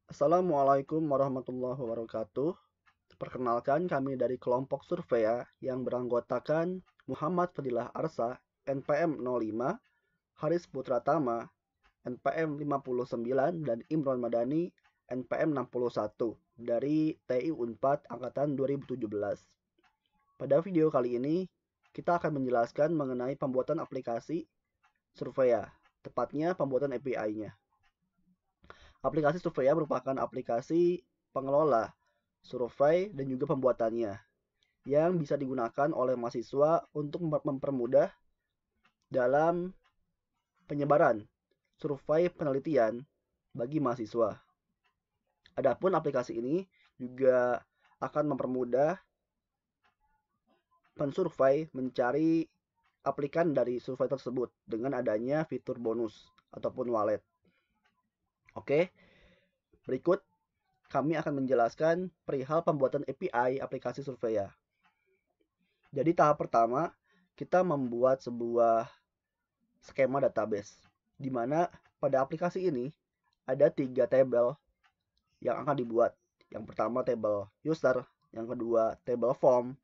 Assalamualaikum warahmatullahi wabarakatuh. Perkenalkan kami dari kelompok Survea yang beranggotakan Muhammad Fadilah Arsa, NPM 05, Haris Putratama, NPM 59, dan Imron Madani, NPM 61, dari TI Unpad Angkatan 2017. Pada video kali ini, kita akan menjelaskan mengenai pembuatan aplikasi Survea, tepatnya pembuatan API-nya. Aplikasi Survei merupakan aplikasi pengelola survei dan juga pembuatannya yang bisa digunakan oleh mahasiswa untuk mempermudah dalam penyebaran survei penelitian bagi mahasiswa. Adapun aplikasi ini juga akan mempermudah pensurvei mencari aplikan dari survei tersebut dengan adanya fitur bonus ataupun wallet. Oke, berikut kami akan menjelaskan perihal pembuatan API aplikasi Surveya. Jadi tahap pertama, kita membuat sebuah skema database, di mana pada aplikasi ini ada 3 tabel yang akan dibuat. Yang pertama tabel user, yang kedua tabel form,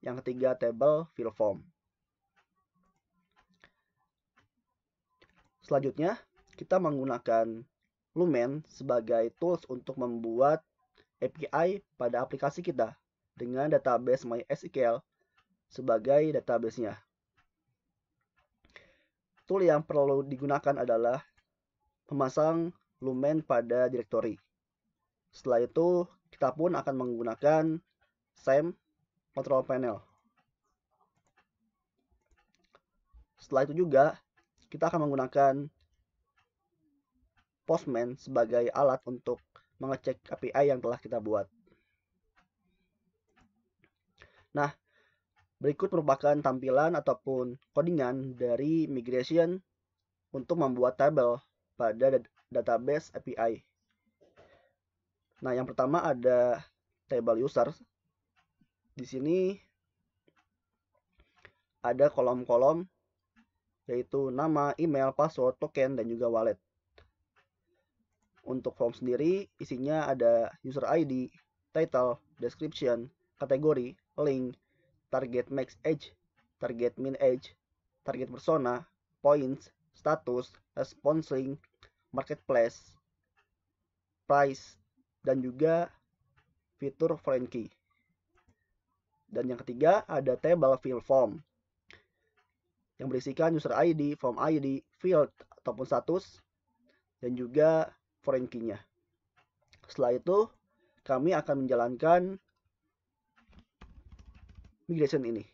yang ketiga tabel fill form. Selanjutnya, kita menggunakan Lumen sebagai tools untuk membuat API pada aplikasi kita dengan database MySQL sebagai database-nya. Tool yang perlu digunakan adalah memasang Lumen pada directory. Setelah itu, kita pun akan menggunakan SAM control panel. Setelah itu juga, kita akan menggunakan Postman sebagai alat untuk mengecek API yang telah kita buat. Nah, berikut merupakan tampilan ataupun codingan dari migration untuk membuat tabel pada database API. Nah, yang pertama ada table user. Di sini ada kolom-kolom yaitu nama, email, password, token, dan juga wallet. Untuk form sendiri isinya ada user ID, title, description, kategori, link, target max age, target min age, target persona, points, status, response link, marketplace, price, dan juga fitur foreign key. Dan yang ketiga ada table fill form yang berisikan user ID, form ID, field ataupun status, dan juga foreign key-nya. Setelah itu, kami akan menjalankan migration ini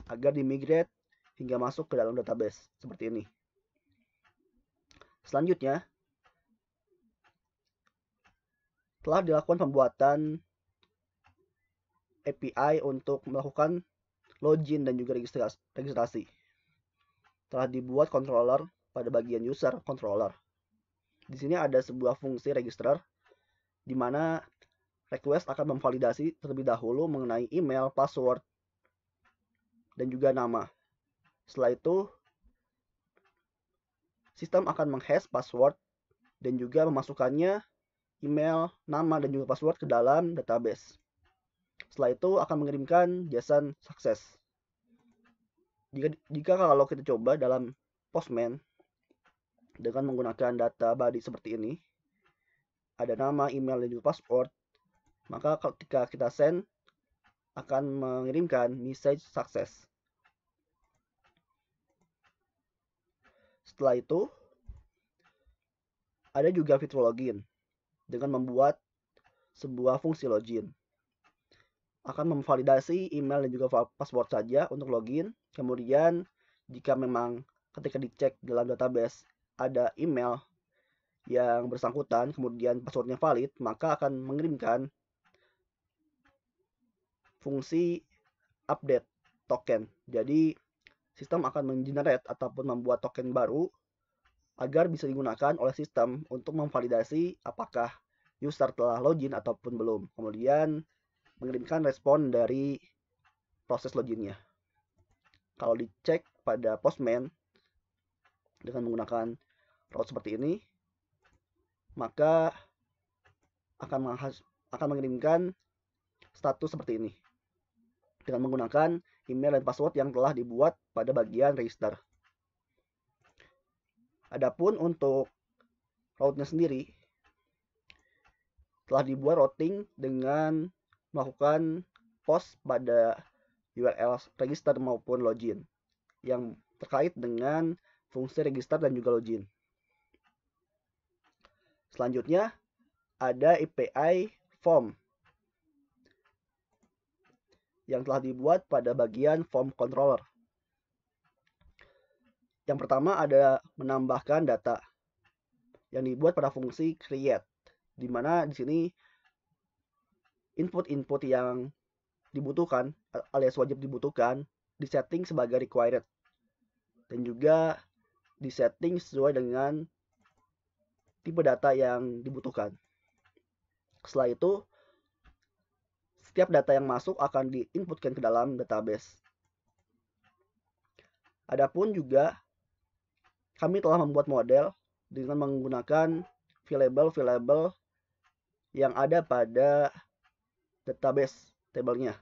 agar dimigrate hingga masuk ke dalam database seperti ini. Selanjutnya, telah dilakukan pembuatan API untuk melakukan login dan juga registrasi. Telah dibuat controller pada bagian user controller. Di sini ada sebuah fungsi register di mana request akan memvalidasi terlebih dahulu mengenai email, password, dan juga nama. Setelah itu, sistem akan menghash password dan juga memasukkannya email, nama, dan juga password ke dalam database. Setelah itu akan mengirimkan JSON sukses. Jika kalau kita coba dalam Postman dengan menggunakan data body seperti ini, ada nama, email, dan juga password, maka ketika kita send akan mengirimkan message sukses. Setelah itu, ada juga fitur login dengan membuat sebuah fungsi login. Akan memvalidasi email dan juga password saja untuk login. Kemudian, jika memang ketika dicek dalam database ada email yang bersangkutan, kemudian passwordnya valid, maka akan mengirimkan fungsi update token. Jadi, sistem akan mengenerate ataupun membuat token baru agar bisa digunakan oleh sistem untuk memvalidasi apakah user telah login ataupun belum. Kemudian, mengirimkan respon dari proses loginnya. Kalau dicek pada Postman dengan menggunakan route seperti ini, maka akan mengirimkan status seperti ini dengan menggunakan email dan password yang telah dibuat pada bagian register. Adapun untuk route-nya sendiri telah dibuat routing dengan melakukan post pada URL register maupun login yang terkait dengan fungsi register dan juga login. Selanjutnya ada API form yang telah dibuat pada bagian form controller. Yang pertama ada menambahkan data yang dibuat pada fungsi create, di mana di sini input-input yang dibutuhkan alias wajib dibutuhkan disetting sebagai required dan juga disetting sesuai dengan tipe data yang dibutuhkan. Setelah itu, setiap data yang masuk akan diinputkan ke dalam database. Adapun juga kami telah membuat model dengan menggunakan variable yang ada pada database tabelnya.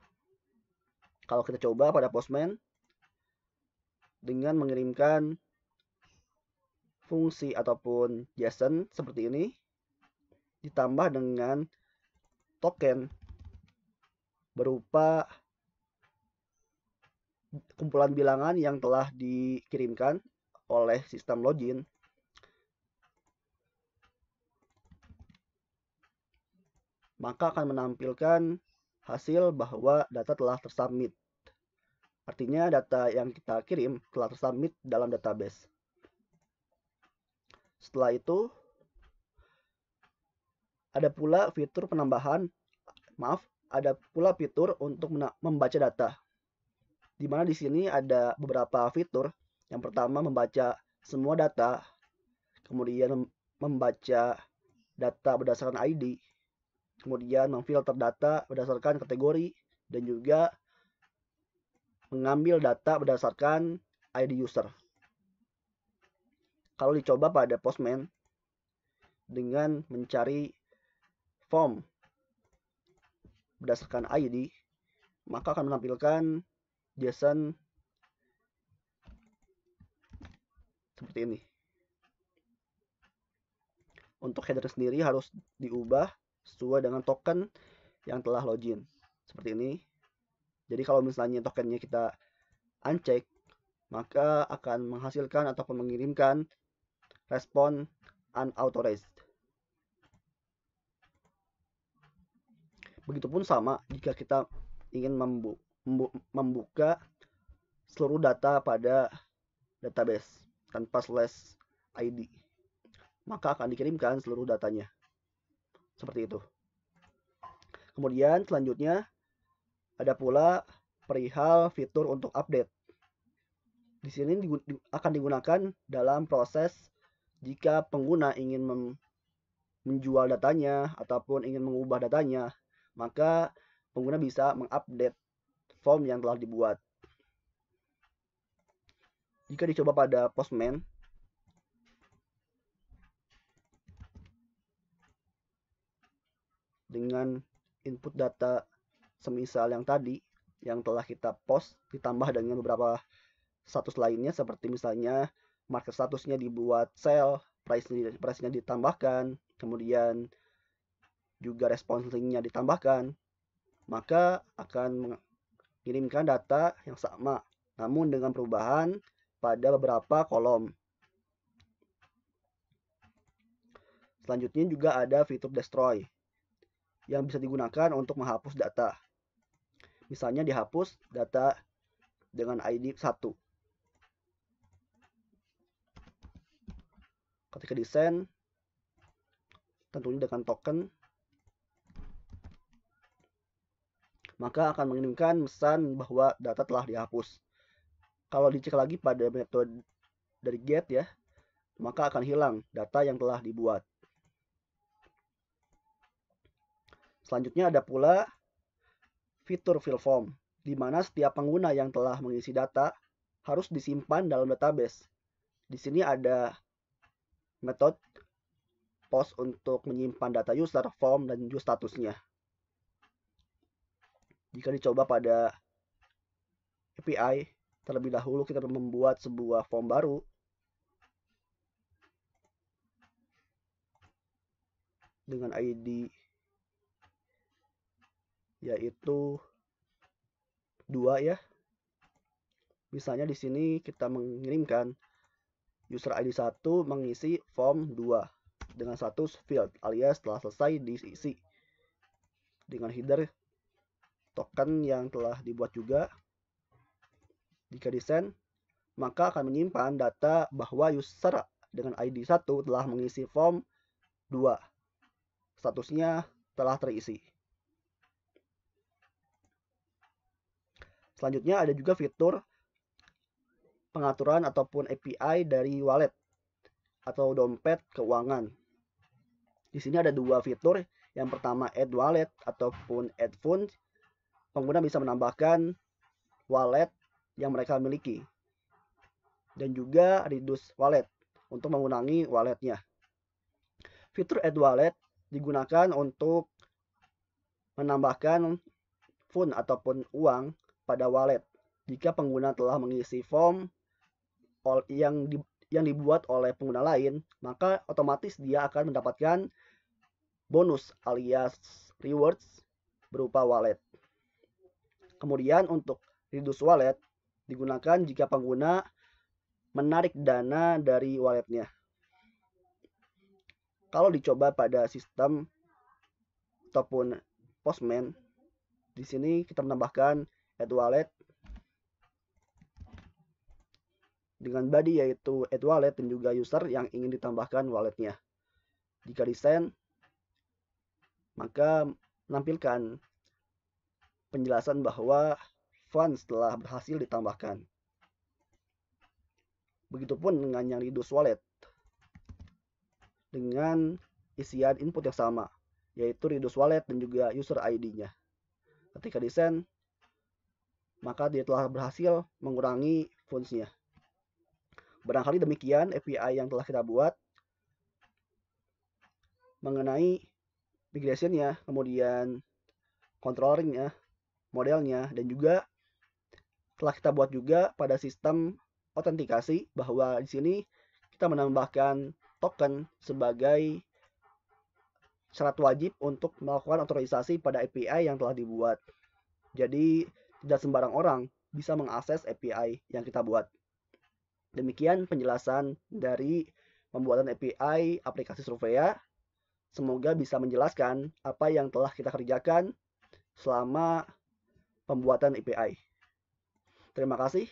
Kalau kita coba pada Postman dengan mengirimkan fungsi ataupun JSON seperti ini ditambah dengan token berupa kumpulan bilangan yang telah dikirimkan oleh sistem login, maka akan menampilkan hasil bahwa data telah tersubmit. Artinya data yang kita kirim telah tersubmit dalam database. Setelah itu ada pula fitur untuk membaca data. Di mana di sini ada beberapa fitur. Yang pertama membaca semua data, kemudian membaca data berdasarkan ID, kemudian memfilter data berdasarkan kategori, dan juga mengambil data berdasarkan ID user. Kalau dicoba pada Postman dengan mencari form berdasarkan ID, maka akan menampilkan JSON seperti ini. Untuk header sendiri harus diubah sesuai dengan token yang telah login. Seperti ini. Jadi kalau misalnya tokennya kita uncheck, maka akan menghasilkan ataupun mengirimkan respon unauthorized. Begitupun sama jika kita ingin membuka seluruh data pada database tanpa /ID, maka akan dikirimkan seluruh datanya. Seperti itu. Kemudian selanjutnya ada pula perihal fitur untuk update. Di sini akan digunakan dalam proses jika pengguna ingin menjual datanya ataupun ingin mengubah datanya, maka pengguna bisa mengupdate form yang telah dibuat. Jika dicoba pada Postman, dengan input data semisal yang tadi yang telah kita post ditambah dengan beberapa status lainnya seperti misalnya market statusnya dibuat sell, price-nya ditambahkan, kemudian juga response link-nya ditambahkan, maka akan mengirimkan data yang sama namun dengan perubahan pada beberapa kolom. Selanjutnya juga ada fitur destroy yang bisa digunakan untuk menghapus data. Misalnya dihapus data dengan ID 1. Ketika di-send, tentunya dengan token, maka akan mengirimkan pesan bahwa data telah dihapus. Kalau dicek lagi pada metode dari get ya, maka akan hilang data yang telah dibuat. Selanjutnya ada pula fitur fill form, di mana setiap pengguna yang telah mengisi data harus disimpan dalam database. Di sini ada metode post untuk menyimpan data user, form, dan juga statusnya. Jika dicoba pada API, terlebih dahulu kita membuat sebuah form baru. Dengan ID yaitu 2 ya. Misalnya di sini kita mengirimkan user ID 1 mengisi form 2 dengan status field alias telah selesai diisi. Dengan header token yang telah dibuat juga. Jika di-send, maka akan menyimpan data bahwa user dengan ID 1 telah mengisi form 2. Statusnya telah terisi. Selanjutnya ada juga fitur pengaturan ataupun API dari wallet atau dompet keuangan. Di sini ada dua fitur. Yang pertama add wallet ataupun add fund. Pengguna bisa menambahkan wallet yang mereka miliki. Dan juga reduce wallet untuk mengurangi walletnya. Fitur add wallet digunakan untuk menambahkan fund ataupun uang pada wallet jika pengguna telah mengisi form yang dibuat oleh pengguna lain, maka otomatis dia akan mendapatkan bonus alias rewards berupa wallet. Kemudian untuk reduce wallet digunakan jika pengguna menarik dana dari walletnya. Kalau dicoba pada sistem ataupun Postman, di sini kita menambahkan add wallet dengan body yaitu add wallet dan juga user yang ingin ditambahkan walletnya. Jika di-send, maka menampilkan penjelasan bahwa funds telah berhasil ditambahkan. Begitupun dengan yang reduce wallet dengan isian input yang sama, yaitu reduce wallet dan juga user ID-nya. Ketika di-send, maka dia telah berhasil mengurangi funds-nya. Barangkali demikian API yang telah kita buat mengenai migration-nya, kemudian controlling-nya, modelnya, dan juga telah kita buat juga pada sistem autentikasi bahwa di sini kita menambahkan token sebagai syarat wajib untuk melakukan otorisasi pada API yang telah dibuat. Jadi tidak sembarang orang bisa mengakses API yang kita buat. Demikian penjelasan dari pembuatan API aplikasi Surveya. Semoga bisa menjelaskan apa yang telah kita kerjakan selama pembuatan API. Terima kasih.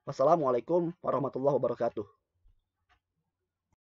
Wassalamualaikum warahmatullahi wabarakatuh.